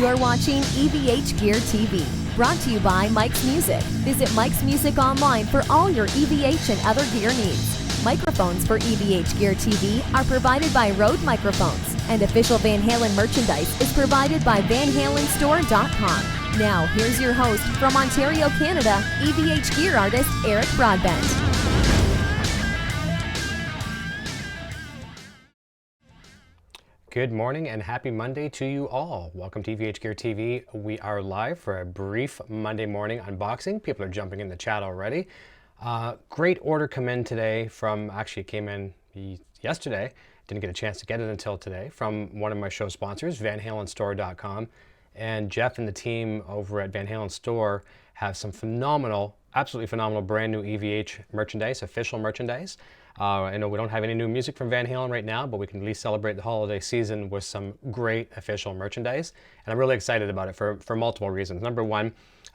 You're watching EVH Gear TV, brought to you by Mike's Music. Visit Mike's Music online for all your EVH and other gear needs. Microphones for EVH Gear TV are provided by Rode Microphones, and official Van Halen merchandise is provided by vanhalenstore.com. Now, here's your host from Ontario, Canada, EVH Gear artist Eric Broadbent. Good morning and happy Monday to you all. Welcome to EVH Gear TV. We are live for a brief Monday morning unboxing. People are jumping in the chat already. Great order come in today from, actually it came in yesterday. Didn't get a chance to get it until today, from one of my show sponsors, vanhalenstore.com. And Jeff and the team over at Van Halen Store have some phenomenal, absolutely phenomenal brand new EVH merchandise, official merchandise. I know we don't have any new music from Van Halen right now, but we can at least celebrate the holiday season with some great official merchandise. And I'm really excited about it for multiple reasons. Number one,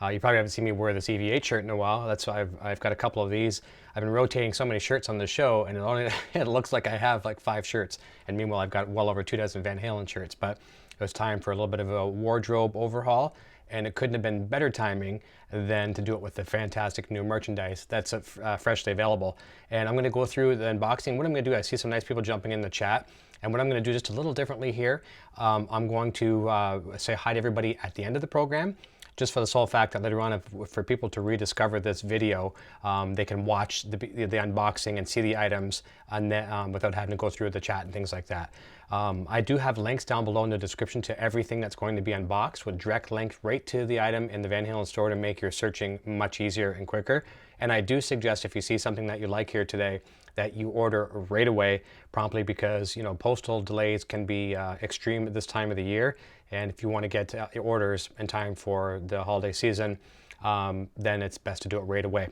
you probably haven't seen me wear this EVH shirt in a while. That's why I've got a couple of these. I've been rotating so many shirts on the show, and it looks like I have like 5 shirts. And meanwhile, I've got well over 24 Van Halen shirts. But it was time for a little bit of a wardrobe overhaul, and it couldn't have been better timing than to do it with the fantastic new merchandise that's freshly available. And I'm going to go through the unboxing. What I'm going to do, I see some nice people jumping in the chat, and what I'm going to do just a little differently here, I'm going to say hi to everybody at the end of the program, just for the sole fact that later on, for people to rediscover this video, they can watch the unboxing and see the items and then, without having to go through the chat and things like that. I do have links down below in the description to everything that's going to be unboxed, with direct links right to the item in the Van Halen store to make your searching much easier and quicker. And I do suggest, if you see something that you like here today, that you order right away promptly, because postal delays can be extreme at this time of the year. And if you want to get your orders in time for the holiday season, then it's best to do it right away.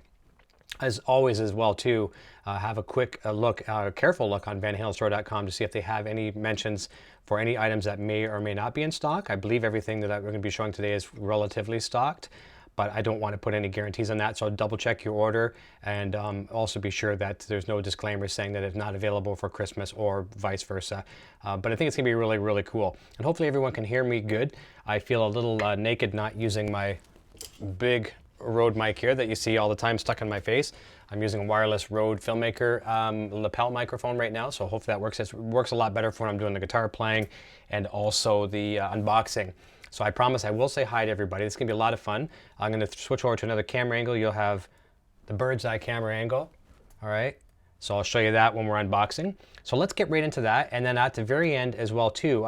As always as well too, have a quick look, careful look on vanhalenstore.com to see if they have any mentions for any items that may or may not be in stock. I believe everything that we're going to be showing today is relatively stocked, but I don't want to put any guarantees on that, so double check your order, and also be sure that there's no disclaimer saying that it's not available for Christmas or vice versa. But I think it's going to be really, really cool. And hopefully everyone can hear me good. I feel a little naked not using my big Rode mic here that you see all the time stuck in my face. I'm using a wireless Rode Filmmaker lapel microphone right now, so hopefully that works. It works a lot better for when I'm doing the guitar playing and also the unboxing. So I promise I will say hi to everybody. It's going to be a lot of fun. I'm going to switch over to another camera angle. You'll have the bird's eye camera angle. All right. So I'll show you that when we're unboxing. So let's get right into that. And then at the very end as well too,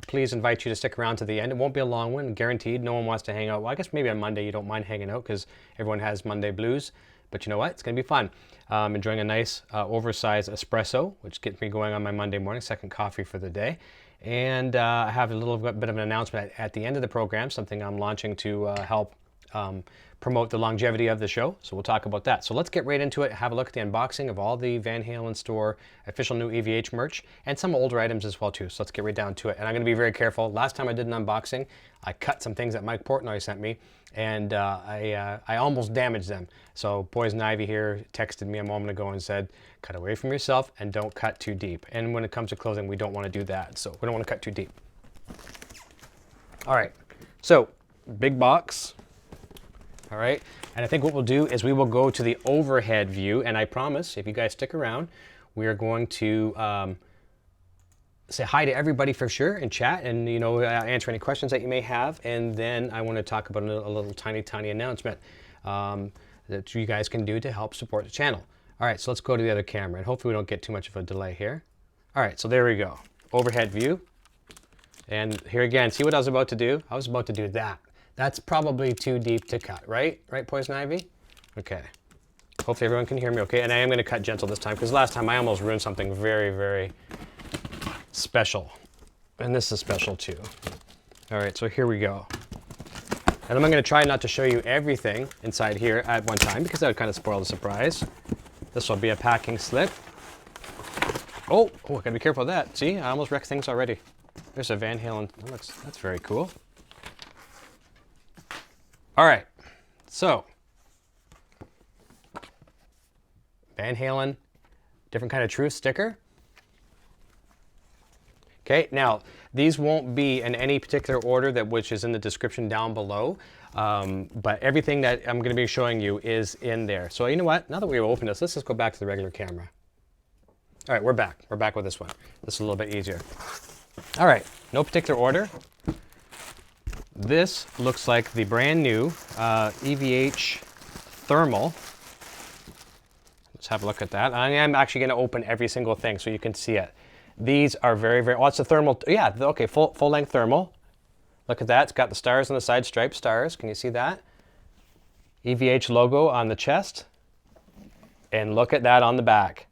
please invite you to stick around to the end. It won't be a long one, guaranteed. No one wants to hang out. Well, I guess maybe on Monday you don't mind hanging out because everyone has Monday blues. But you know what? It's going to be fun. Enjoying a nice oversized espresso, which gets me going on my Monday morning, second coffee for the day. And I have a little bit of an announcement at the end of the program, something I'm launching to help promote the longevity of the show. So we'll talk about that. So let's get right into it. Have a look at the unboxing of all the Van Halen store official new EVH merch and some older items as well too. So let's get right down to it. And I'm going to be very careful. Last time I did an unboxing, I cut some things that Mike Portnoy sent me, and I almost damaged them. So Poison Ivy here texted me a moment ago and said, cut away from yourself and don't cut too deep. And when it comes to clothing, we don't want to do that. So we don't want to cut too deep. All right, so big box. All right, and I think what we'll do is we will go to the overhead view, and I promise, if you guys stick around, we are going to say hi to everybody for sure in chat, and answer any questions that you may have, and then I want to talk about a little tiny announcement that you guys can do to help support the channel. All right, so let's go to the other camera, and hopefully we don't get too much of a delay here. All right, so there we go, overhead view, and here again, see what I was about to do? I was about to do that. That's probably too deep to cut, right? Right, Poison Ivy? Okay. Hopefully everyone can hear me okay. And I am going to cut gentle this time, because last time I almost ruined something very, very special. And this is special too. All right, so here we go. And I'm going to try not to show you everything inside here at one time, because that would kind of spoil the surprise. This will be a packing slip. Oh, I got to be careful of that. See, I almost wrecked things already. There's a Van Halen. Oh, that's very cool. All right, so Van Halen, different kind of truth sticker. Okay, now these won't be in any particular order which is in the description down below, but everything that I'm going to be showing you is in there. So you know what? Now that we've opened this, let's just go back to the regular camera. All right, we're back. We're back with this one. This is a little bit easier. All right, no particular order. This looks like the brand new EVH Thermal. Let's have a look at that. I am actually going to open every single thing so you can see it. These are very, very, oh, it's a thermal, yeah, okay, full length thermal. Look at that, it's got the stars on the side, striped stars. Can you see that? EVH logo on the chest. And look at that on the back.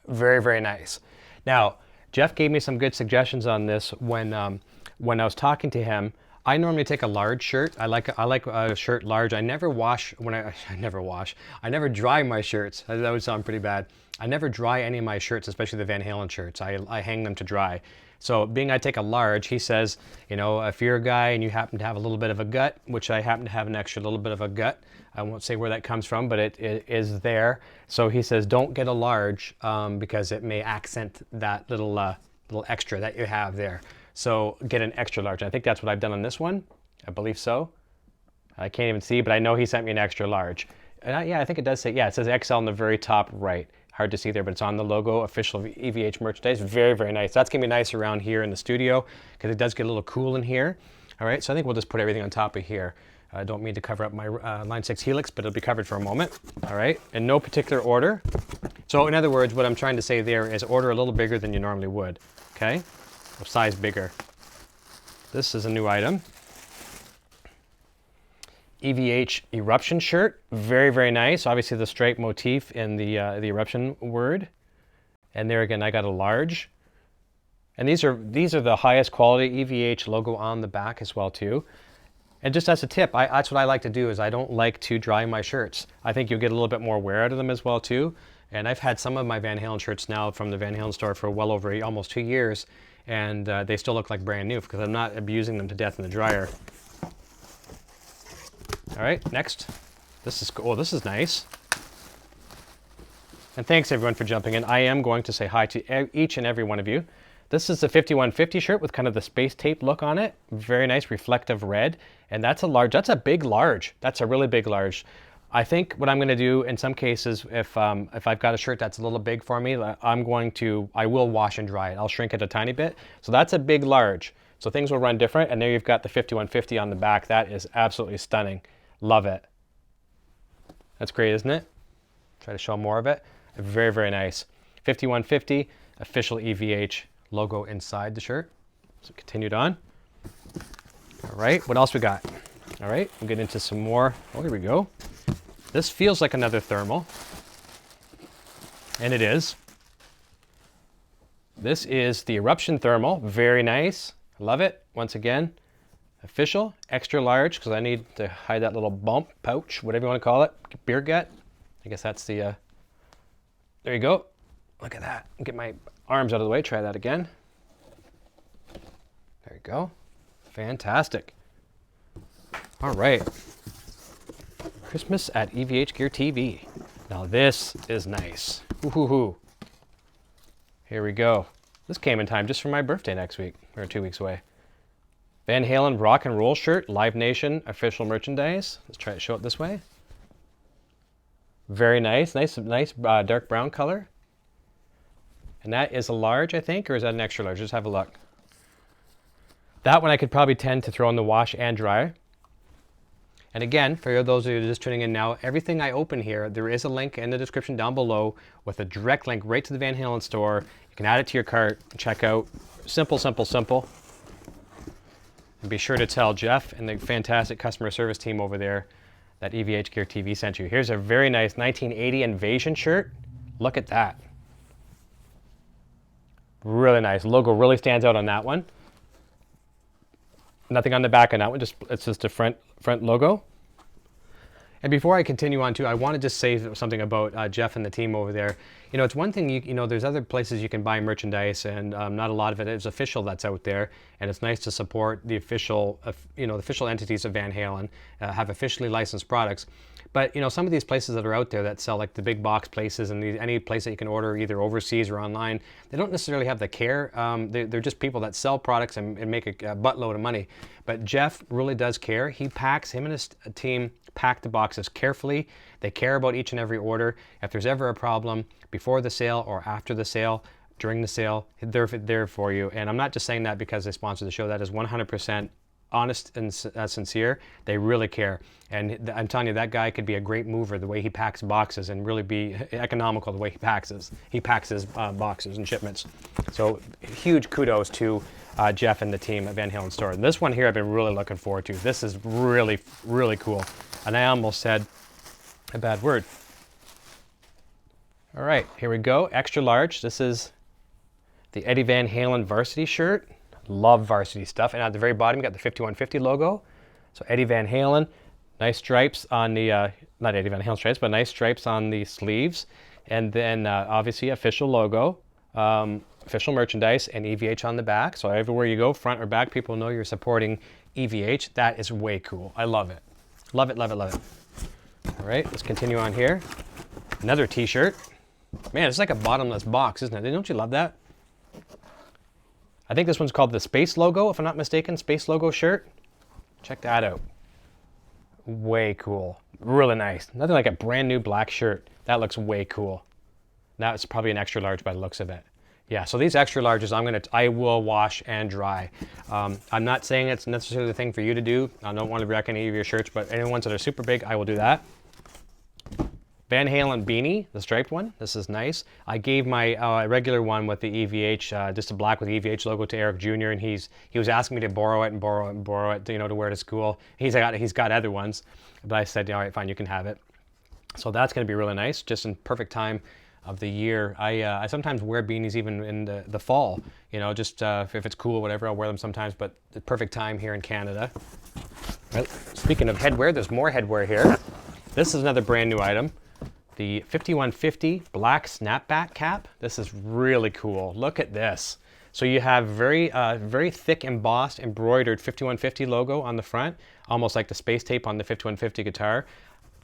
Very, very nice. Now, Jeff gave me some good suggestions on this when I was talking to him. I normally take a large shirt. I like a shirt large. I never wash I never dry my shirts. That would sound pretty bad. I never dry any of my shirts, especially the Van Halen shirts. I hang them to dry. So being I take a large, he says, you know, if you're a guy and you happen to have a little bit of a gut, which I happen to have an extra little bit of a gut, I won't say where that comes from, but it is there. So he says, don't get a large because it may accent that little extra that you have there. So get an extra large. I think that's what I've done on this one. I believe so. I can't even see, but I know he sent me an extra large. And yeah, I think it does say, yeah, it says XL on the very top right. Hard to see there, but it's on the logo, official EVH merchandise. Very, very nice. That's gonna be nice around here in the studio because it does get a little cool in here. All right, so I think we'll just put everything on top of here. I don't mean to cover up my Line 6 Helix, but it'll be covered for a moment. All right, in no particular order. So in other words, what I'm trying to say there is order a little bigger than you normally would, okay? A size bigger. This is a new item. EVH eruption shirt, very, very nice. Obviously the stripe motif in the eruption word. And there again, I got a large. And these are the highest quality EVH logo on the back as well too. And just as a tip, that's what I like to do is I don't like to dry my shirts. I think you'll get a little bit more wear out of them as well too. And I've had some of my Van Halen shirts now from the Van Halen store for well over almost 2 years. And they still look like brand new because I'm not abusing them to death in the dryer. All right, next. This is cool. Oh, this is nice. And thanks everyone for jumping in. I am going to say hi to each and every one of you. This is the 5150 shirt with kind of the space tape look on it. Very nice reflective red. And that's a large, that's a big large. That's a really big large. I think what I'm going to do in some cases, if I've got a shirt that's a little big for me, I will wash and dry it. I'll shrink it a tiny bit. So that's a big large. So things will run different. And there you've got the 5150 on the back. That is absolutely stunning. Love it. That's great, isn't it? Try to show more of it. Very, very nice. 5150, official EVH logo inside the shirt. So continued on. All right, what else we got? All right, we'll get into some more. Oh, here we go. This feels like another thermal. And it is. This is the eruption thermal. Very nice. Love it. Once again, official, extra large, because I need to hide that little bump, pouch, whatever you want to call it, beer gut. I guess that's the, there you go. Look at that. Get my arms out of the way, try that again. There you go. Fantastic. All right. Christmas at EVH Gear TV. Now this is nice. Woo-hoo-hoo. Here we go. This came in time just for my birthday next week, or 2 weeks away. Van Halen rock and roll shirt, Live Nation official merchandise. Let's try to show it this way. Very nice, nice dark brown color. And that is a large, I think, or is that an extra large? Just have a look. That one I could probably tend to throw in the wash and dryer. And again, for those of you just tuning in now, everything I open here, there is a link in the description down below with a direct link right to the Van Halen store. You can add it to your cart, check out. Simple, simple, simple. And be sure to tell Jeff and the fantastic customer service team over there that EVH Gear TV sent you. Here's a very nice 1980 Invasion shirt. Look at that. Really nice. Logo really stands out on that one. Nothing on the back on that one, it's just a front logo. And before I continue on too, I want to just say something about Jeff and the team over there. You know, it's one thing, you know, there's other places you can buy merchandise, and not a lot of it is official that's out there, and it's nice to support the official, you know, the official entities of Van Halen, have officially licensed products. But, you know, some of these places that are out there that sell, like the big box places and any place that you can order either overseas or online, they don't necessarily have the care. They're just people that sell products and make a buttload of money. But Jeff really does care. Him and his team pack the boxes carefully. They care about each and every order. If there's ever a problem before the sale or after the sale, during the sale, they're there for you. And I'm not just saying that because they sponsor the show. That is 100% honest and sincere. They really care. And I'm telling you, that guy could be a great mover the way he packs boxes, and really be economical the way he packs his boxes and shipments. So huge kudos to Jeff and the team at Van Halen Store. And this one here I've been really looking forward to. This is really, really cool. And I almost said a bad word. All right, here we go. Extra large. This is the Eddie Van Halen varsity shirt. Love varsity stuff. And at the very bottom, you got the 5150 logo. So Eddie Van Halen, nice stripes on the, not Eddie Van Halen stripes, but nice stripes on the sleeves. And then obviously official logo, official merchandise, and EVH on the back. So everywhere you go, front or back, people know you're supporting EVH. That is way cool. I love it. Love it, love it, love it. All right, let's continue on here. Another t-shirt. Man, it's like a bottomless box, isn't it? Don't you love that? I think this one's called the Space Logo, if I'm not mistaken. Space Logo shirt. Check that out. Way cool. Really nice. Nothing like a brand new black shirt. That looks way cool. That's probably an extra large by the looks of it. Yeah, so these extra larges I will wash and dry. I'm not saying it's necessarily the thing for you to do. I don't want to wreck any of your shirts, but any ones that are super big, I will do that. Van Halen beanie, the striped one. This is nice. I gave my regular one with the EVH, just a black with the EVH logo, to Eric Jr. and he was asking me to borrow it, you know, to wear to school. He's got other ones, but I said, all right, fine, you can have it. So that's going to be really nice, just in perfect time of the year. I sometimes wear beanies even in the fall, you know, just if it's cool, whatever, I'll wear them sometimes, but the perfect time here in Canada. Well, speaking of headwear, there's more headwear here. This is another brand new item. The 5150 black snapback cap. This is really cool. Look at this. So you have very thick embossed embroidered 5150 logo on the front, almost like the space tape on the 5150 guitar.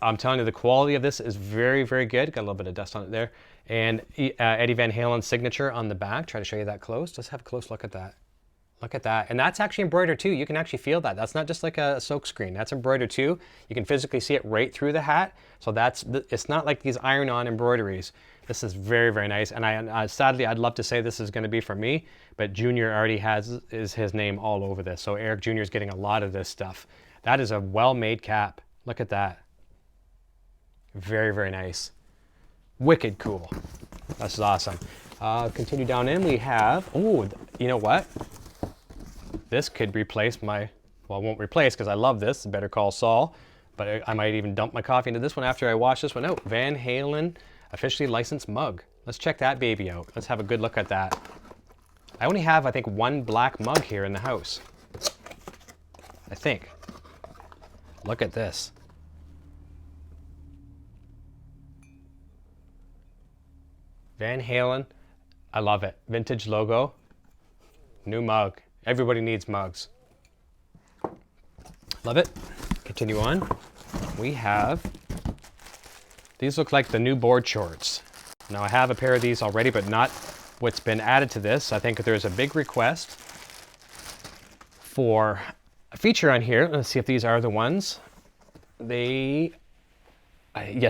I'm telling you, the quality of this is very, very good. Got a little bit of dust on it there. And Eddie Van Halen's signature on the back. Try to show you that close. Let's have a close look at that. Look at that. And that's actually embroidered too. You can actually feel that. That's not just like a silk screen. That's embroidered too. You can physically see it right through the hat. So it's not like these iron-on embroideries. This is very, very nice. And sadly, I'd love to say this is going to be for me, but Junior already has his name all over this. So Eric Jr. is getting a lot of this stuff. That is a well-made cap. Look at that. Very, very nice. Wicked cool. This is awesome. Continue down in. We have, oh, you know what? This could replace my, well, it won't replace because I love this, Better Call Saul, but I might even dump my coffee into this one after I wash this one out. Van Halen officially licensed mug. Let's check that baby out. Let's have a good look at that. I only have, I think, one black mug here in the house. I think. Look at this. Van Halen, I love it. Vintage logo, new mug. Everybody needs mugs. Love it. Continue on. We have, these look like the new board shorts. Now I have a pair of these already, but not what's been added to this. I think there's a big request for a feature on here. Let's see if these are the ones. Yes,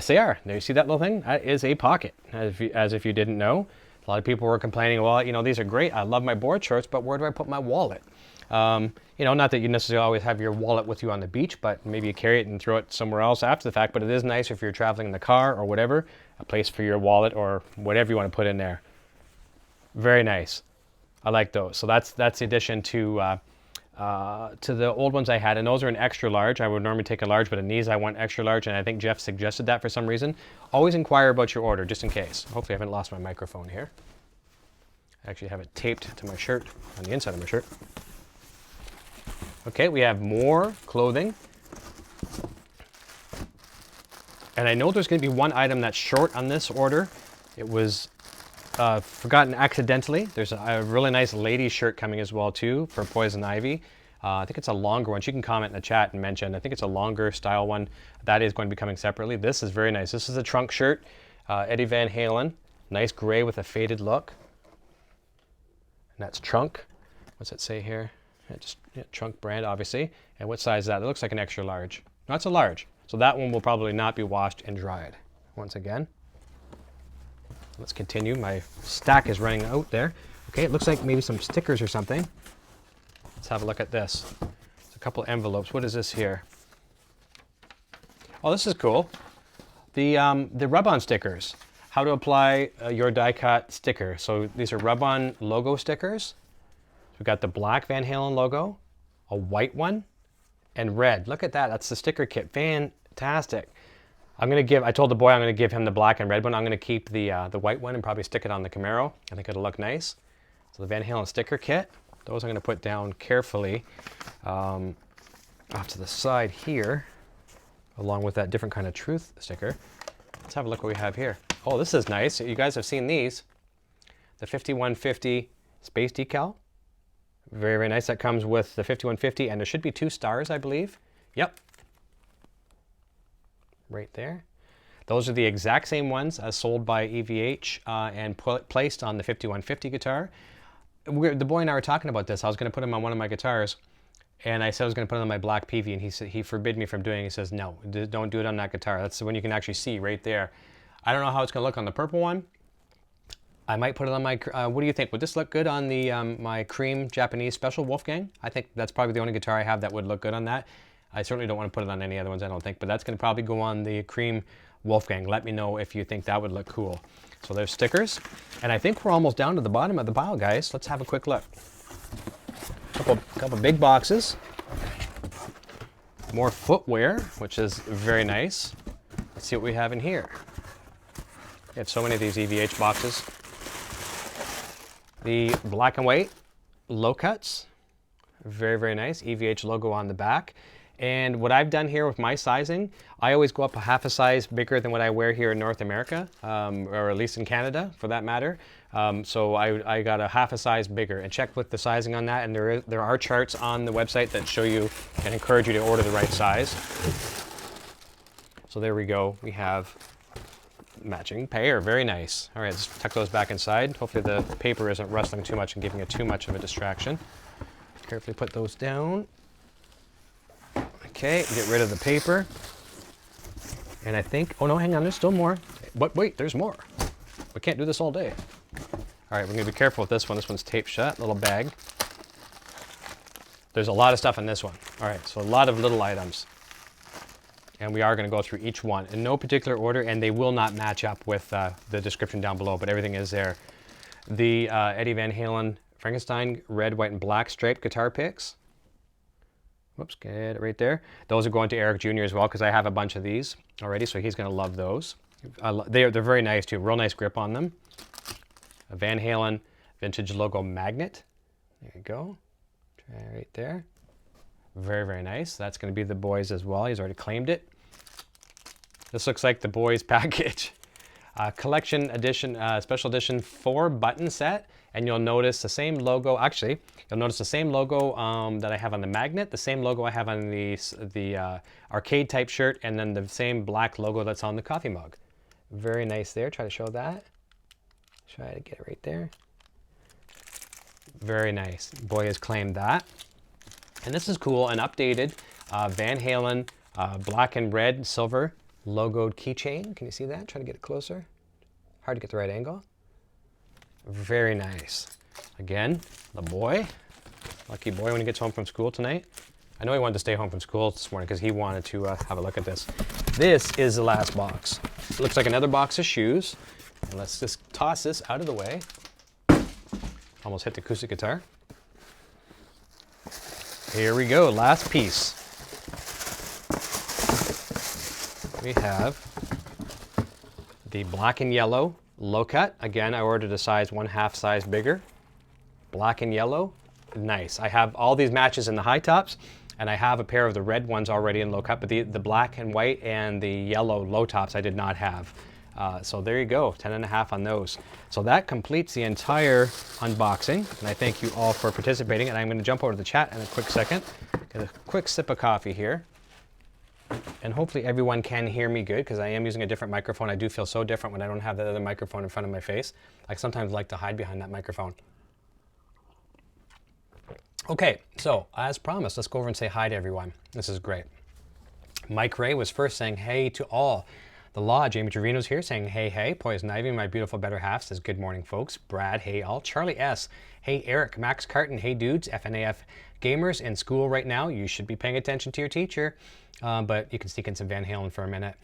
they are. There, you see that little thing? That is a pocket, as if you didn't know. A lot of people were complaining, well, you know, these are great. I love my board shorts, but where do I put my wallet? You know, not that you necessarily always have your wallet with you on the beach, but maybe you carry it and throw it somewhere else after the fact. But it is nice if you're traveling in the car or whatever, a place for your wallet or whatever you want to put in there. Very nice. I like those. So that's the addition to the old ones I had, and those are an extra large. I would normally take a large, but in these I want extra large, and I think Jeff suggested that for some reason. Always inquire about your order, just in case. Hopefully I haven't lost my microphone here. I actually have it taped to my shirt, on the inside of my shirt. Okay, we have more clothing. And I know there's going to be one item that's short on this order. It was forgotten accidentally. There's a really nice lady shirt coming as well too for Poison Ivy. I think it's a longer one. She can comment in the chat and mention. I think it's a longer style one. That is going to be coming separately. This is very nice. This is a trunk shirt. Eddie Van Halen. Nice gray with a faded look. And that's trunk. What's it say here? Trunk brand, obviously. And what size is that? It looks like an extra large. No, it's a large. So that one will probably not be washed and dried. Once again. Let's continue. My stack is running out there. Okay, it looks like maybe some stickers or something. Let's have a look at this. It's a couple envelopes. What is this here? Oh, this is cool. The rub-on stickers. How to apply your die-cut sticker. So these are rub-on logo stickers. We've got the black Van Halen logo, a white one, and red. Look at that. That's the sticker kit. Fantastic. I told the boy I'm going to give him the black and red one. I'm going to keep the white one and probably stick it on the Camaro. I think it'll look nice. So the Van Halen sticker kit. Those I'm going to put down carefully off to the side here, along with that different kind of truth sticker. Let's have a look what we have here. Oh, this is nice. You guys have seen these. The 5150 space decal. Very, very nice. That comes with the 5150, and there should be 2 stars, I believe. Yep. Right there. Those are the exact same ones as sold by EVH and placed on the 5150 guitar. The boy and I were talking about this. I was going to put them on one of my guitars, and I said I was going to put it on my black PV, and he forbid me from doing it. He says, no, don't do it on that guitar. That's the one you can actually see right there. I don't know how it's going to look on the purple one. I might put it on my, what do you think? Would this look good on the my cream Japanese special Wolfgang? I think that's probably the only guitar I have that would look good on that. I certainly don't want to put it on any other ones, I don't think, but that's going to probably go on the cream Wolfgang. Let me know if you think that would look cool. So there's stickers, and I think we're almost down to the bottom of the pile, guys. Let's have a quick look. Couple big boxes. More footwear, which is very nice. Let's see what we have in here. We have so many of these EVH boxes. The black and white low cuts. Very, very nice. EVH logo on the back. And what I've done here with my sizing, I always go up a half a size bigger than what I wear here in North America, or at least in Canada for that matter. So I got a half a size bigger, and check with the sizing on that, and there are charts on the website that show you and encourage you to order the right size. So there we go. We have matching pair. Very nice. All right, let's tuck those back inside. Hopefully the paper isn't rustling too much and giving it too much of a distraction. Carefully put those down. Okay, get rid of the paper. And I think, oh no, hang on, there's still more. But wait, there's more. We can't do this all day. All right, we're gonna be careful with this one. This one's taped shut, little bag. There's a lot of stuff in this one. All right, so a lot of little items. And we are gonna go through each one in no particular order, and they will not match up with the description down below, but everything is there. The Eddie Van Halen Frankenstein red, white, and black striped guitar picks. Whoops, get it right there. Those are going to Eric Jr. as well, because I have a bunch of these already, so he's going to love those. They're very nice too, real nice grip on them. A Van Halen vintage logo magnet. There you go, right there. Very, very nice. That's going to be the boys as well. He's already claimed it. This looks like the boys package. Collection edition, special edition 4-button set, and you'll notice the same logo. Actually, you'll notice the same logo that I have on the magnet, the same logo I have on the arcade type shirt, and then the same black logo that's on the coffee mug. Very nice there. Try to show that. Try to get it right there. Very nice. Boy has claimed that. And this is cool, an updated Van Halen black and red silver logoed keychain. Can you see that? Try to get it closer. Hard to get the right angle. Very nice. Again, the boy. Lucky boy when he gets home from school tonight. I know he wanted to stay home from school this morning because he wanted to have a look at this. This is the last box. It looks like another box of shoes. And let's just toss this out of the way. Almost hit the acoustic guitar. Here we go, last piece. We have the black and yellow low cut. Again, I ordered a size 1/2 size bigger. Black and yellow, nice. I have all these matches in the high tops, and I have a pair of the red ones already in low cut, but the black and white and the yellow low tops I did not have. So there you go, 10.5 on those. So that completes the entire unboxing, and I thank you all for participating. And I'm going to jump over to the chat in a quick second, get a quick sip of coffee here. And hopefully everyone can hear me good, because I am using a different microphone. I do feel so different when I don't have that other microphone in front of my face. I sometimes like to hide behind that microphone. Okay, so as promised, let's go over and say hi to everyone. This is great. Mike Ray was first saying hey to all. The Law, Jamie Trevino's here saying hey, hey. Poison Ivy, my beautiful better half, says good morning, folks. Brad, hey all. Charlie S, hey Eric. Max Carton, hey dudes. FNAF gamers in school right now. You should be paying attention to your teacher, but you can sneak in some Van Halen for a minute.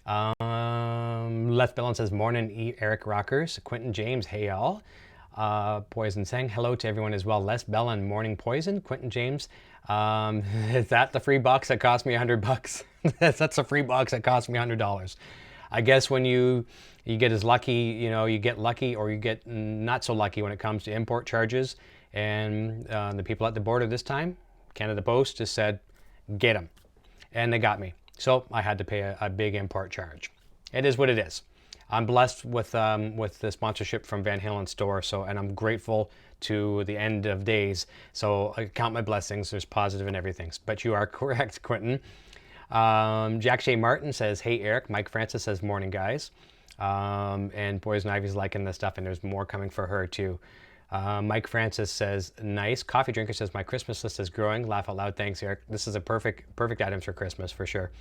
Les Bellin says morning, Eric Rockers. Quentin James, hey all. Poison saying hello to everyone as well. Les Bellin, morning Poison. Quentin James, is that the free box that cost me $100? That's a free box that cost me $100. I guess when you get as lucky, you get lucky, or you get not so lucky when it comes to import charges. And the people at the border this time, Canada Post, just said, get them. And they got me. So I had to pay a big import charge. It is what it is. I'm blessed with the sponsorship from Van Halen store, and I'm grateful to the end of days. So I count my blessings. There's positive in everything. But you are correct, Quentin. Jack Shea Martin says, hey Eric. Mike Francis says, morning guys. And Poison Ivy's liking this stuff, and there's more coming for her too. Mike Francis says, nice. Coffee Drinker says, my Christmas list is growing. Laugh out loud. Thanks, Eric. This is a perfect items for Christmas for sure.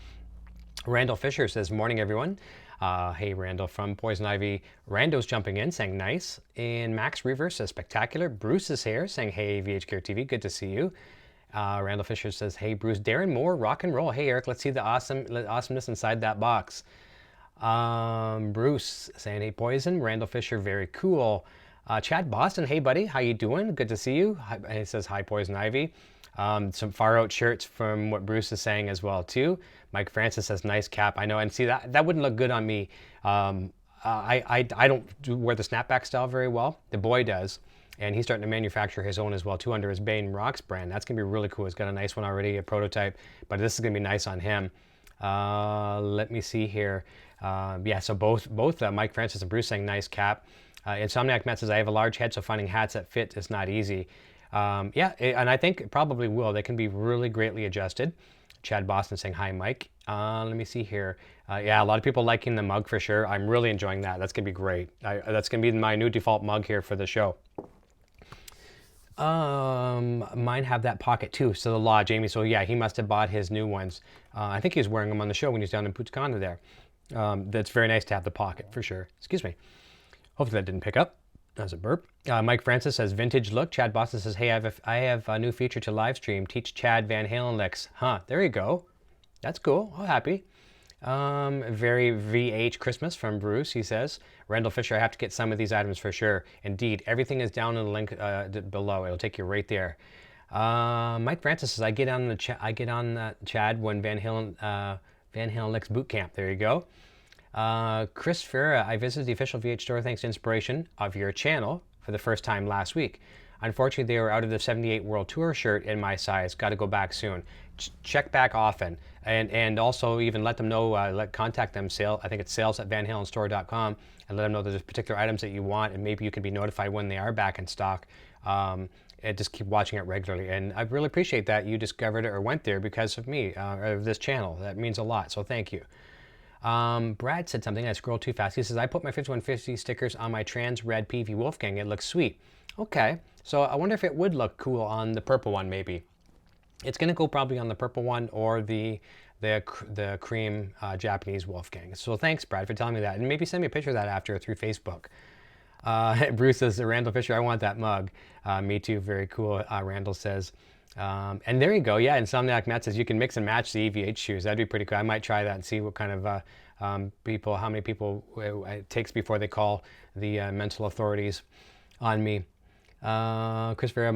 Randall Fisher says, morning everyone. Hey Randall from Poison Ivy. Rando's jumping in saying nice. And Max Reverse says spectacular. Bruce is here saying hey EVH Gear TV, good to see you. Randall Fisher says hey Bruce. Darren Moore, rock and roll. Hey Eric, let's see the awesomeness inside that box. Bruce saying hey Poison. Randall Fisher, very cool. Chad Boston, hey buddy, how you doing? Good to see you. And he says hi Poison Ivy. Some far out shirts from what Bruce is saying as well too. Mike Francis says nice cap. I know, and see that wouldn't look good on me. I don't wear the snapback style very well. The boy does, and he's starting to manufacture his own as well too under his Bane Rocks brand. That's gonna be really cool. He's got a nice one already, a prototype, but this is gonna be nice on him. Let me see here. Yeah, so both Mike Francis and Bruce saying nice cap. Insomniac Matt says I have a large head, so finding hats that fit is not easy. Yeah, and I think it probably will. They can be really greatly adjusted. Chad Boston saying hi, Mike. Let me see here. Yeah, a lot of people liking the mug for sure. I'm really enjoying that. That's gonna be great. That's gonna be my new default mug here for the show. Mine have that pocket too. So the Law, Jamie. So yeah, he must have bought his new ones. I think he was wearing them on the show when he was down in Puttacana there. That's very nice to have the pocket for sure. Excuse me. Hopefully that didn't pick up. That was a burp. Mike Francis says vintage look. Chad Boston says, hey, I have a new feature to live stream. Teach Chad Van Halen licks. Huh, there you go. That's cool. Oh, happy. Very VH Christmas from Bruce, he says. Randall Fisher, I have to get some of these items for sure. Indeed, everything is down in the link below. It'll take you right there. Mike Francis says, I get on Chad when Van Halen licks boot camp. There you go. Chris Ferra, I visited the official VH store thanks to inspiration of your channel for the first time last week. Unfortunately, they were out of the 78 World Tour shirt in my size. Got to go back soon. Check back often. And also even let them know, contact them, I think it's sales@vanhalenstore.com, and let them know there's particular items that you want, and maybe you can be notified when they are back in stock. And just keep watching it regularly. And I really appreciate that you discovered it or went there because of me, or this channel. That means a lot, so thank you. Brad said something, I scrolled too fast. He says, I put my 5150 stickers on my trans red PV Wolfgang. It looks sweet. Okay, so I wonder if it would look cool on the purple one maybe. It's gonna go probably on the purple one or the cream Japanese Wolfgang. So thanks, Brad, for telling me that. And maybe send me a picture of that after through Facebook. Bruce says, Randall Fisher, I want that mug. Me too, very cool, Randall says. And there you go. Yeah, Insomniac Matt says you can mix and match the EVH shoes. That'd be pretty cool. I might try that and see what kind of how many people it takes before they call the mental authorities on me. Chris Vera,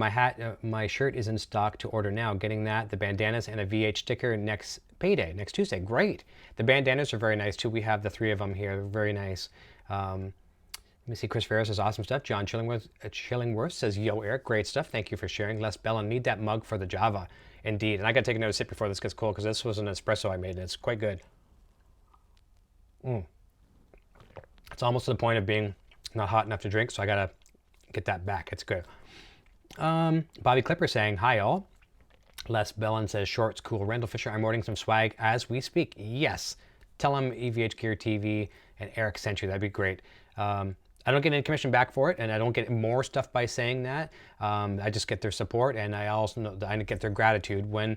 my shirt is in stock to order now. Getting that, the bandanas and a VH sticker next payday, next Tuesday. Great. The bandanas are very nice too. We have the 3 of them here. They're very nice. Let me see, Chris Ferris says awesome stuff. John Chillingworth says, yo, Eric, great stuff. Thank you for sharing. Les Bellin, need that mug for the Java. Indeed. And I got to take another sip before this gets cold because this was an espresso I made and it's quite good. It's almost to the point of being not hot enough to drink, so I gotta get that back. It's good. Bobby Clipper saying, hi all. Les Bellin says, shorts, cool. Randall Fisher, I'm ordering some swag as we speak. Yes. Tell him EVH Gear TV and Eric sent you. That'd be great. I don't get any commission back for it, and I don't get more stuff by saying that. I just get their support, and I also know I get their gratitude when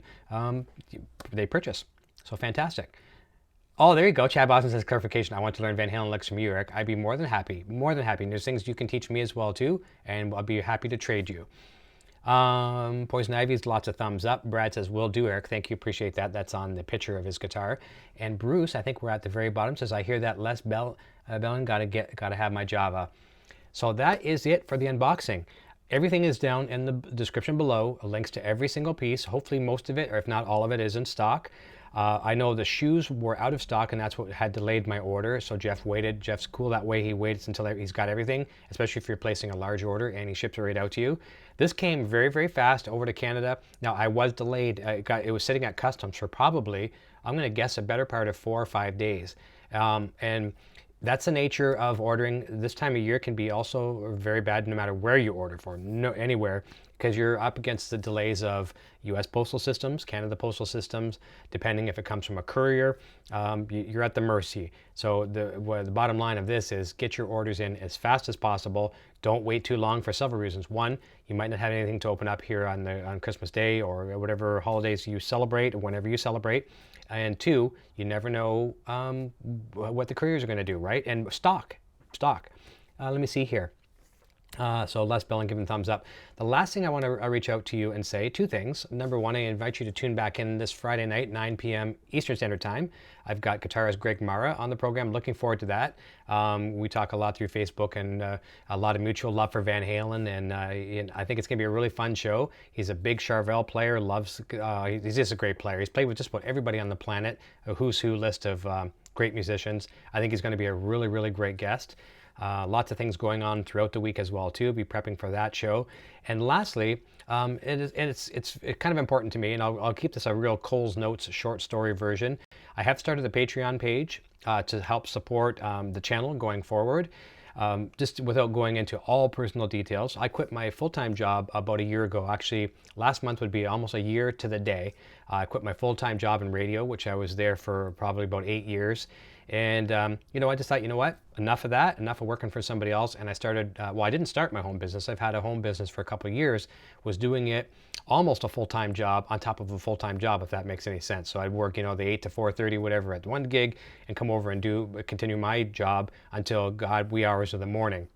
they purchase. So fantastic. Oh, there you go. Chad Boston says, clarification. I want to learn Van Halen licks from you, Eric. I'd be more than happy. More than happy. And there's things you can teach me as well, too, and I'll be happy to trade you. Poison Ivy's lots of thumbs up. Brad says, will do, Eric. Thank you. Appreciate that. That's on the picture of his guitar. And Bruce, I think we're at the very bottom, says, I hear that Les Bellin gotta have my Java. So that is it for the unboxing. Everything is down in the description below. Links to every single piece. Hopefully most of it, or if not all of it, is in stock. I know the shoes were out of stock, and that's what had delayed my order. So Jeff waited. Jeff's cool that way. He waits until he's got everything, especially if you're placing a large order and he ships it right out to you. This came very, very fast over to Canada. Now, I was delayed. It was sitting at customs for probably, I'm going to guess, a better part of 4 or 5 days. And that's the nature of ordering. This time of year can be also very bad no matter where you order from, anywhere, because you're up against the delays of U.S. postal systems, Canada postal systems, depending if it comes from a courier, you're at the mercy. So the bottom line of this is get your orders in as fast as possible. Don't wait too long for several reasons. One, you might not have anything to open up here on Christmas Day or whatever holidays you celebrate or whenever you celebrate. And two, you never know what the couriers are going to do, right? And stock. Let me see here. So Les Bellin giving thumbs up. The last thing I want to reach out to you and say, 2 things. Number one, I invite you to tune back in this Friday night, 9 p.m. Eastern Standard Time. I've got guitarist Greg Mara on the program. Looking forward to that. We talk a lot through Facebook and a lot of mutual love for Van Halen, and I think it's going to be a really fun show. He's a big Charvel player, he's just a great player. He's played with just about everybody on the planet, a who's who list of great musicians. I think he's going to be a really, really great guest. Lots of things going on throughout the week as well too. Be prepping for that show. And lastly, it's kind of important to me, and I'll keep this a real Cole's Notes short story version. I have started the Patreon page to help support the channel going forward. Just without going into all personal details, I quit my full-time job about a year ago. Actually, last month would be almost a year to the day. I quit my full-time job in radio, which I was there for probably about 8 years. And, I just thought, you know what, enough of that, enough of working for somebody else. And I started, I didn't start my home business. I've had a home business for a couple of years, was doing it almost a full-time job on top of a full-time job, if that makes any sense. So I'd work, the 8 to 4:30, whatever, at one gig, and come over and continue my job until wee hours of the morning.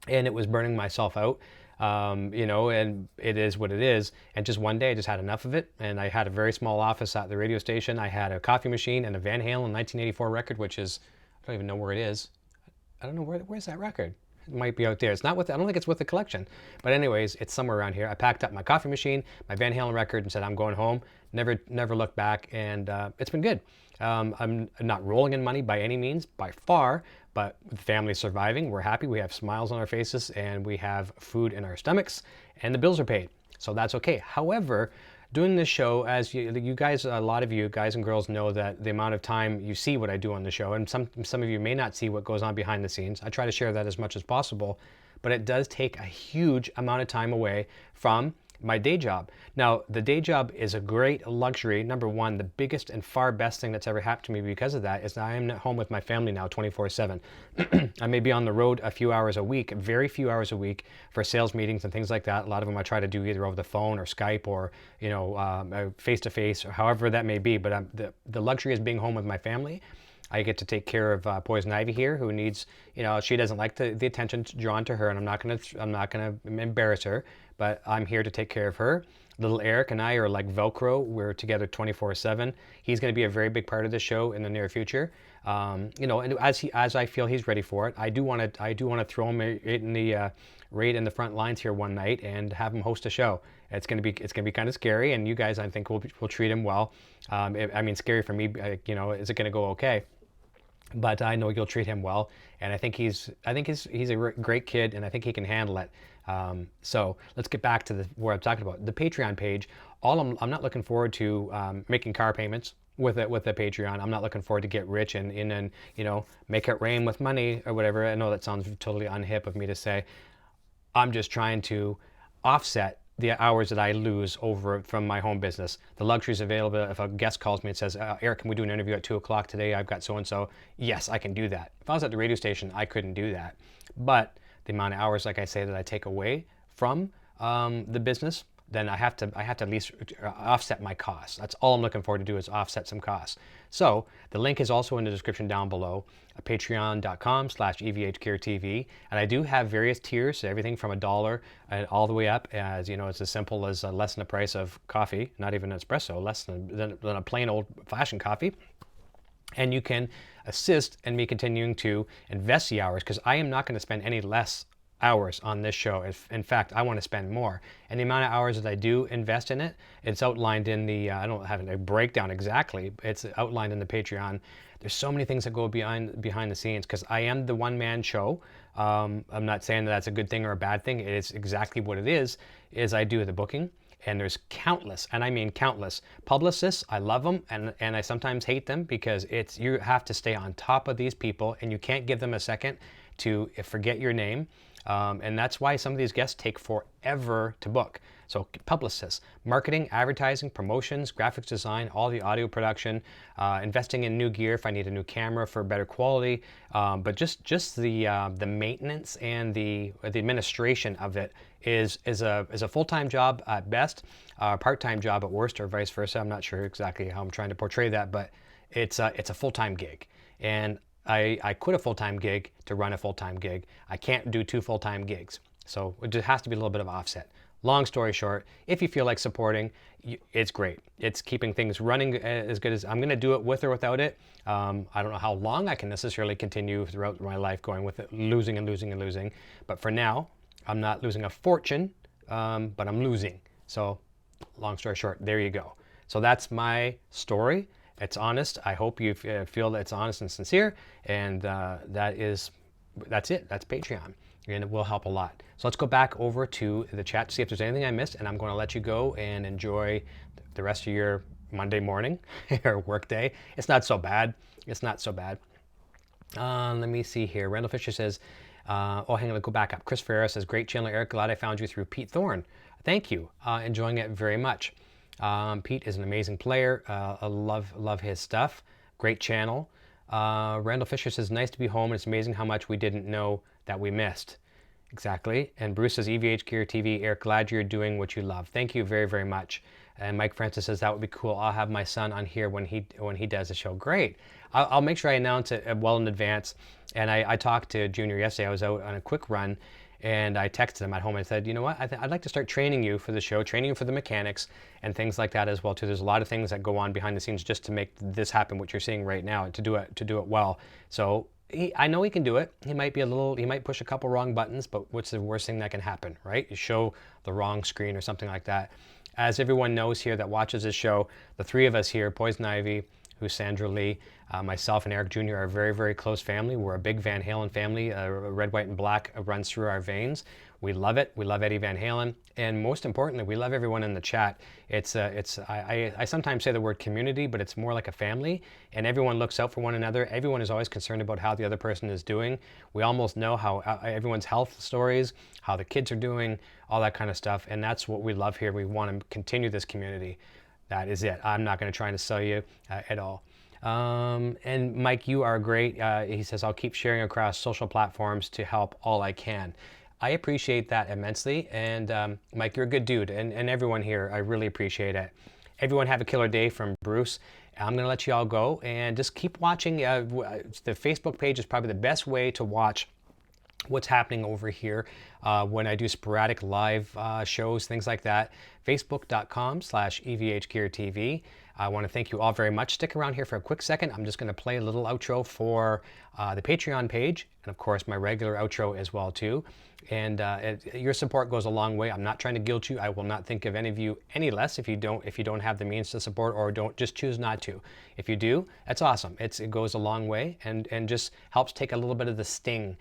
And it was burning myself out. And it is what it is. And just one day I just had enough of it. And I had a very small office at the radio station. I had a coffee machine and a Van Halen 1984 record, which is, I don't even know where it is. I don't know where's that record. It might be out there. It's not with, I don't think it's with the collection. But anyways, it's somewhere around here. I packed up my coffee machine, my Van Halen record, and said, I'm going home. Never looked back. And it's been good. I'm not rolling in money by any means, by far, but the family's surviving. We're happy. We have smiles on our faces, and we have food in our stomachs, and the bills are paid. So that's okay. However, doing this show, as you guys, a lot of you guys and girls know that the amount of time you see what I do on the show, and some of you may not see what goes on behind the scenes. I try to share that as much as possible, but it does take a huge amount of time away from my day job. Now, the day job is a great luxury. Number one, the biggest and far best thing that's ever happened to me because of that is that I am at home with my family now 24/7. I may be on the road a few hours a week, very few hours a week for sales meetings and things like that. A lot of them I try to do either over the phone or Skype or, face-to-face or however that may be. But the luxury is being home with my family. I get to take care of Poison Ivy here, who needs, she doesn't like the attention drawn to her, and I'm not gonna embarrass her, but I'm here to take care of her. Little Eric and I are like Velcro. We're together 24/7. He's going to be a very big part of the show in the near future. And as I feel he's ready for it, I do want to throw him right in the front lines here one night and have him host a show. It's going to be kind of scary, and you guys, I think, will treat him well. Scary for me. Is it going to go okay? But I know you'll treat him well, and I think he's a great kid, and I think he can handle it. So let's get back to what I'm talking about. The Patreon page. I'm not looking forward to making car payments. with it, with the Patreon. I'm not looking forward to get rich and you know, make it rain with money or whatever. I know that sounds totally unhip of me to say. I'm just trying to offset the hours that I lose over from my home business. The luxury is available. If a guest calls me and says, Eric, can we do an interview at 2 o'clock today? I've got so-and-so. Yes, I can do that. If I was at the radio station, I couldn't do that. But the amount of hours, like I say, that I take away from the business, then I have to at least offset my costs. That's all I'm looking forward to do, is offset some costs. So the link is also in the description down below, patreon.com/EVH Gear TV. And I do have various tiers, everything from $1 and all the way up. As you know, it's as simple as less than the price of coffee, not even an espresso, less than a plain old fashioned coffee. And you can assist in me continuing to invest the hours, because I am not going to spend any less hours on this show. If, in fact, I want to spend more. And the amount of hours that I do invest in it, it's outlined in the, I don't have a breakdown exactly, it's outlined in the Patreon. There's so many things that go behind the scenes, because I am the one-man show. I'm not saying that that's a good thing or a bad thing. It is exactly what it is I do the booking. And there's countless, and I mean countless, publicists. I love them, and I sometimes hate them, because you have to stay on top of these people, and you can't give them a second to forget your name. And that's why some of these guests take forever to book. So publicists, marketing, advertising, promotions, graphics design, all the audio production, investing in new gear if I need a new camera for better quality, but just the maintenance and the administration of it is a full-time job at best, part-time job at worst, or vice versa. I'm not sure exactly how I'm trying to portray that, but it's a full-time gig. And I quit a full-time gig to run a full-time gig. I can't do 2 full-time gigs. So it just has to be a little bit of offset. Long story short, if you feel like supporting, it's great. It's keeping things running as good as I'm going to do it with or without it. I don't know how long I can necessarily continue throughout my life going with it, losing and losing and losing. But for now, I'm not losing a fortune, but I'm losing. So long story short, there you go. So that's my story. It's honest. I hope you feel that it's honest and sincere, and that's it. That's Patreon, and it will help a lot. So let's go back over to the chat to see if there's anything I missed, and I'm going to let you go and enjoy the rest of your Monday morning or work day. It's not so bad. It's not so bad. Let me see here. Randall Fisher says, oh, hang on, go back up. Chris Ferris says, great channel, Eric. Glad I found you through Pete Thorne. Thank you. Enjoying it very much. Pete is an amazing player. I love his stuff. Great channel. Randall Fisher says, nice to be home. It's amazing how much we didn't know that we missed. Exactly. And Bruce says, EVH Gear TV, Eric, glad you're doing what you love. Thank you very, very much. And Mike Francis says, that would be cool. I'll have my son on here when he does the show. Great. I'll make sure I announce it well in advance. And I talked to Junior yesterday. I was out on a quick run, and I texted him at home and said, you know what, I'd like to start training you for the show, training you for the mechanics and things like that as well too. There's a lot of things that go on behind the scenes just to make this happen, what you're seeing right now, to do it well. So I know he can do it. He might push a couple wrong buttons, but what's the worst thing that can happen, right? You show the wrong screen or something like that. As everyone knows here that watches this show, the 3 of us here, Poison Ivy, who's Sandra Lee, myself and Eric Jr. are a very, very close family. We're a big Van Halen family. Red, white, and black runs through our veins. We love it. We love Eddie Van Halen. And most importantly, we love everyone in the chat. I sometimes say the word community, but it's more like a family. And everyone looks out for one another. Everyone is always concerned about how the other person is doing. We almost know how everyone's health stories, how the kids are doing, all that kind of stuff. And that's what we love here. We want to continue this community. That is it. I'm not going to try to sell you at all. And Mike, you are great. He says, I'll keep sharing across social platforms to help all I can. I appreciate that immensely. And Mike, you're a good dude. And everyone here, I really appreciate it. Everyone have a killer day from Bruce. I'm going to let you all go and just keep watching. The Facebook page is probably the best way to watch what's happening over here when I do sporadic live shows, things like that. Facebook.com/EVH Gear TV. I want to thank you all very much. Stick around here for a quick second. I'm just going to play a little outro for the Patreon page, and of course my regular outro as well too. And your support goes a long way. I'm not trying to guilt you. I will not think of any of you any less if you don't have the means to support, or don't just choose not to. If you do, that's awesome. It goes a long way and just helps take a little bit of the sting.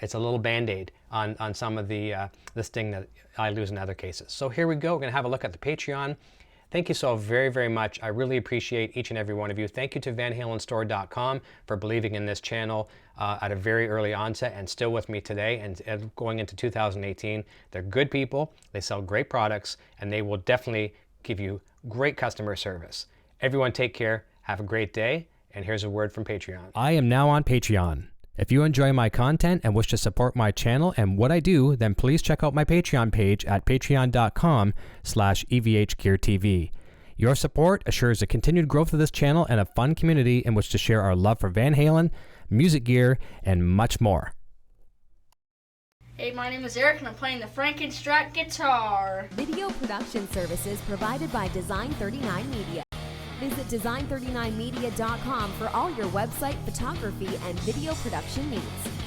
It's a little band-aid on some of the sting that I lose in other cases. So here we go. We're going to have a look at the Patreon. Thank you so very, very much. I really appreciate each and every one of you. Thank you to vanhalenstore.com for believing in this channel at a very early onset and still with me today and going into 2018. They're good people, they sell great products, and they will definitely give you great customer service. Everyone take care, have a great day, and here's a word from Patreon. I am now on Patreon. If you enjoy my content and wish to support my channel and what I do, then please check out my Patreon page at patreon.com/EVH Gear TV. Your support assures the continued growth of this channel and a fun community in which to share our love for Van Halen, music gear, and much more. Hey, my name is Eric and I'm playing the Frankenstrat guitar. Video production services provided by Design 39 Media. Visit design39media.com for all your website, photography, and video production needs.